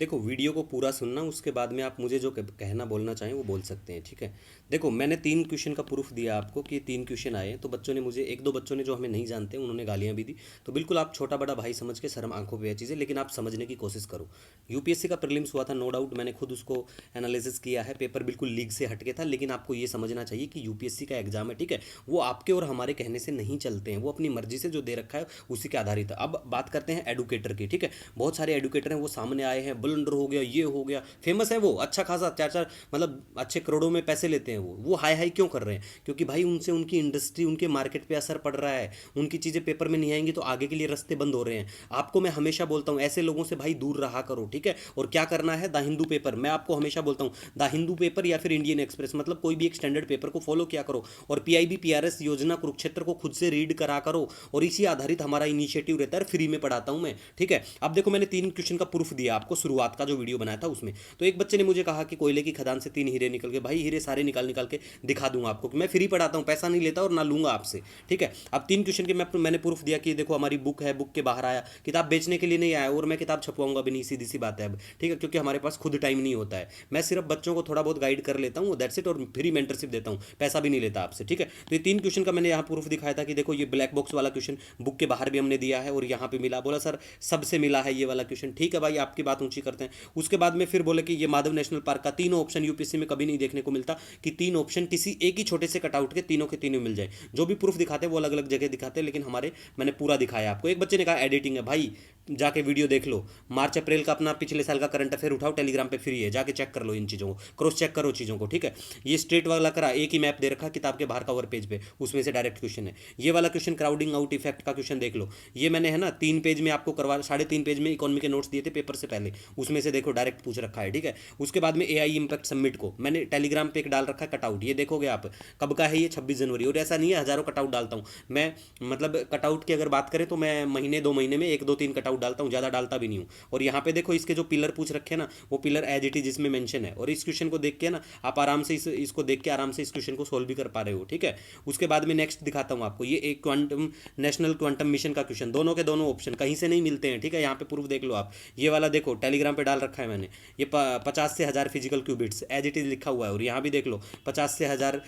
देखो, वीडियो को पूरा सुनना, उसके बाद में आप मुझे जो कहना बोलना चाहें वो बोल सकते हैं, ठीक है। देखो, मैंने 3 क्वेश्चन का प्रूफ दिया आपको कि 3 क्वेश्चन आए, तो बच्चों ने मुझे, एक दो बच्चों ने जो हमें नहीं जानते उन्होंने गालियां भी दी। तो बिल्कुल आप छोटा बड़ा भाई समझ के, शर्म आंखों पे है चीज़ें, लेकिन आप समझने की कोशिश करो। यूपीएससी का प्रीलिम्स हुआ था, नो डाउट, मैंने खुद उसको एनालिसिस किया है, पेपर बिल्कुल लीग से हटके था, लेकिन आपको ये समझना चाहिए कि यूपीएससी का एग्जाम है, ठीक है। वो आपके और हमारे कहने से नहीं चलते हैं, वो अपनी मर्जी से जो दे रखा है उसी के आधारित है। अब बात करते हैं एडुकेटर की, ठीक है। बहुत सारे एडुकेटर हैं, वो सामने आए हैं, बुलंदर हो गया, ये हो गया, फेमस है वो, अच्छा खासा, चार चार, मतलब अच्छे करोड़ों में पैसे लेते हैं वो हाई हाई क्यों कर रहे हैं? क्योंकि भाई उनसे उनकी इंडस्ट्री, उनके मार्केट पे असर पड़ रहा है। उनकी चीज़ें पेपर में नहीं आएंगी तो आगे के लिए रास्ते बंद हो रहे हैं। आपको मैं हमेशा बोलता हूँ, ऐसे लोगों से भाई दूर रहा करो, ठीक है। और क्या करना है, द हिंदू पेपर, मैं आपको हमेशा बोलता हूँ, द हिंदू पेपर या फिर इंडियन एक्सप्रेस, मतलब कोई भी एक स्टैंडर्ड पेपर को फॉलो किया करो। और पीआईबी पीआरएस योजना कुरुक्षेत्र को खुद से रीड करा करो, और इसी आधारित हमारा इनिशिएटिव रहता है, फ्री में पढ़ाता हूँ मैं, ठीक है। अब देखो, मैंने 3 क्वेश्चन का प्रूफ दिया आपको, शुरुआत का जो वीडियो बनाया था उसमें। तो एक बच्चे ने मुझे कहा कि कोयले की खदान से 3 हीरे निकल गए। भाई, हीरे सारे निकाल निकाल के दिखा दूंगा आपको, कि मैं फ्री पढ़ाता हूँ, पैसा नहीं लेता और ना लूंगा आपसे, ठीक है। अब 3 क्वेश्चन के मैंने प्रूफ दिया कि देखो हमारी बुक है, बुक के बाहर आया, किताब बेचने के लिए नहीं आया, और मैं किताब छपवाऊंगा भी नहीं, सीधी सी बात है अब, ठीक है, क्योंकि हमारे पास खुद टाइम नहीं होता है। मैं सिर्फ बच्चों को थोड़ा बहुत गाइड कर लेता हूँ, दैट्स इट, और फ्री मेंटरशिप देता हूँ, पैसा भी नहीं लेता आपसे, ठीक है। तो ये 3 क्वेश्चन का मैंने यहाँ प्रूफ दिखाया था कि देखो, ये ब्लैक बॉक्स वाला क्वेश्चन बुक के बाहर भी हमने दिया है, और यहाँ पे मिला, बोला सर सबसे मिला है ये वाला क्वेश्चन, ठीक है भाई, आपकी बात ऊंची करते हैं। उसके बाद में फिर बोले कि ये माधव नेशनल पार्क का तीनों ऑप्शन यूपीएससी में कभी नहीं देखने को मिलता, कि 3 ऑप्शन किसी एक ही छोटे से कटआउट के तीनों मिल जाए। जो भी प्रूफ दिखाते हैं वो अलग अलग जगह दिखाते हैं, लेकिन हमारे, मैंने पूरा दिखाया आपको। एक बच्चे ने कहा एडिटिंग है, भाई जाके वीडियो देख लो, मार्च अप्रैल का अपना पिछले साल का करंट अफेयर उठाओ, टेलीग्राम पे फ्री है, जाके चेक कर लो इन चीज़ों को, क्रॉस चेक करो चीज़ों को, ठीक है। ये स्टेट वाला करा, एक ही मैप दे रखा किताब के बाहर कवर पेज पे, उसमें से डायरेक्ट क्वेश्चन है। ये वाला क्वेश्चन क्राउडिंग आउट इफेक्ट का क्वेश्चन देख लो, ये मैंने है ना 3 पेज में आपको करवा, 3.5 पेज में इकोनॉमी के नोट्स दिए थे पेपर से पहले, उसमें से देखो डायरेक्ट पूछ रखा है, ठीक है। उसके बाद में एआई इम्पैक्ट समिट को मैंने टेलीग्राम पे एक डाल रखा है कटआउट, ये देखोगे आप, कब का है ये, 26 जनवरी। और ऐसा नहीं है हज़ारों कटआउट डालता हूँ मैं, मतलब कटआउट की अगर बात करें तो मैं महीने 2 महीने में 1 2 3 कटआउट डालता हूँ, ज़्यादा डालता भी नहीं हूँ। और यहाँ पे देखो, इसके जो पिलर पूछ रखे हैं ना, वो पिलर एज इट इज इसमें मेंशन है, और इस क्वेश्चन को देख के ना आप आराम से इसको देख के आराम से इस क्वेश्चन को सोल्व भी कर पा रहे हो, ठीक है। उसके बाद में नेक्स्ट दिखाता हूँ आपको, ये एक क्वांटम, नेशनल क्वांटम मिशन का क्वेश्चन, दोनों के दोनों ऑप्शन कहीं से नहीं मिलते हैं, ठीक है। यहाँ पे प्रूफ देख लो आप, ये वाला देखो टेलीग्राम पे डाल रखा है मैंने, ये 50 से 1000 physical qubits as it is लिखा हुआ है, और यहाँ भी देख लो 50 से 1000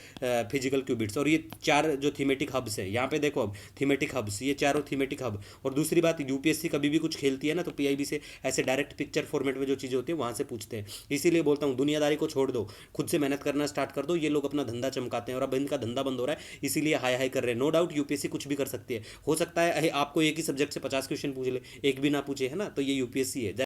फिजिकल क्यूबिट्स, और ये 4 जो थीमेटिक हब्स है, यहाँ पे देखो अब थीमेटिक हब्स, ये चारों थीमेटिक हब। और दूसरी बात, यूपीएससी कभी भी कुछ खेलती है ना, तो पीआईबी से ऐसे डायरेक्ट पिक्चर फॉर्मेट में जो चीज़ें होती है वहाँ से पूछते हैं। इसीलिए बोलता हूँ, दुनियादारी को छोड़ दो, खुद से मेहनत करना स्टार्ट कर दो। ये लोग अपना धंधा चमकाते हैं, और अब इनका धंधा बंद हो रहा है, इसीलिए हाई हाई कर रहे हैं। नो डाउट यूपीएससी कुछ भी कर सकती है, हो सकता है आपको एक ही सब्जेक्ट से 50 क्वेश्चन पूछ ले, एक भी ना पूछे, है ना, तो ये यूपीएससी है।